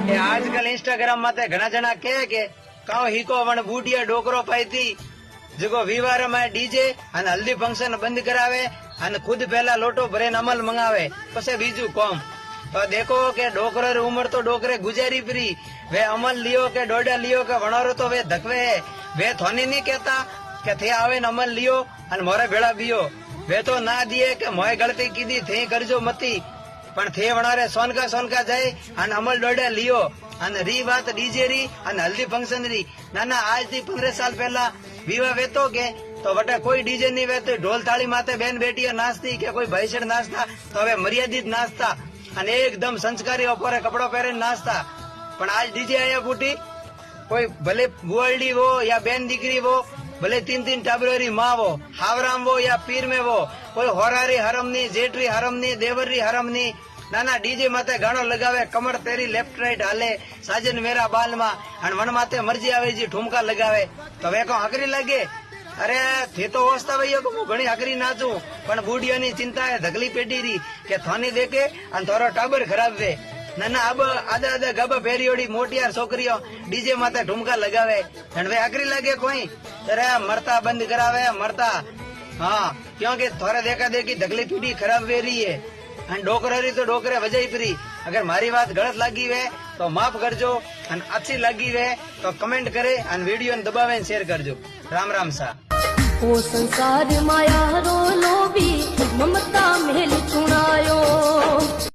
એ આજકાલ ઇન્સ્ટાગ્રામ માં ઘણા જણા કે કાઓ હીકો વણ બુટિયા ડોકરો પાઈતી જેકો વિવાહ માં ડીજે અને હલ્દી ફંક્શન બંધ કરાવે અને ખુદ પેલા લોટો ભરીને અમલ મંગાવે પછી બીજું કોમ તો દેખો કે ડોકરો ઉમર તો ડોકરે ગુજારી પરી વે અમલ लियो કે डोडा लियो કે वणोरो तो वे धकवे वे थोनी नहीं कहता કે थे आवे ने अमल लियो અને मोरे भेड़ा बियो वे तो ना दिए के मोए गलती कीधी थे करजो मती पण थे वणारे सोनका सोनका जाए અને અમલ ડોડા लियो અને રી વાત ડીજે રી અને હલ્દી ફંક્શન રી ના આજ થી 15 સાલ પહેલા વિવાહ વેતો કે તો વટે કોઈ ડીજે નહીં વેતો ઢોલ થાળી માથે બેન બેટીઓ નાચતી કે કોઈ ભાઈસડ નાચતા તો હવે મર્યાદિત નાચતા અને એકદમ સંસ્કારી ઓપરે કપડો પહેરીને નાચતા પણ આજ ડીજે આયા બુટી કોઈ ભલે ગુવાલડી वो या બેન દીકરી वो ભલે 3 टाबरोरी माँ वो हावराम वो या पीर में वो कोई होरारी हरमनी जेठरी हरमनी देवरी हरमनी नाना डीजे माथे गाणो लगावे कमर तेरी लेफ्ट राइट हाले साजन मेरा बाल માં અને વન માથે મરજી આવે જી ઠુમકા લગાવે તો હવે કો હકરી લાગે અરે થે તો હોસ્તા ભાઈઓ કે હું ઘણી હકરી નાચું પણ બુડિયાની ચિંતા એ ધગલી પેટી રી કે થોની દેખે અને થોરો ટાબર ખરાબ વે નાના અબ આદા આદા ગબા ફેરીઓડી મોટિયાર છોકરીઓ ડીજે માથે ઠુમકા લગાવે અને વે હકરી લાગે કોઈ અરે મરતા બંધ કરાવે મરતા हाँ क्योंकि थोड़ा देखा देखी धगली पीढ़ी खराब वे रही है અને ડોકરી તો ડોકરે વજાઈ પરી અગર મારી વાત ગલત લાગી વે તો માફ કરજો અને अच्छी લાગી વે તો કમેન્ટ કરે અને વિડીયો ને દબાવે શેર કરજો રામ રામ સા ઓ સંસાર માયા રો લોભી મમતા મેલ ચુણાયો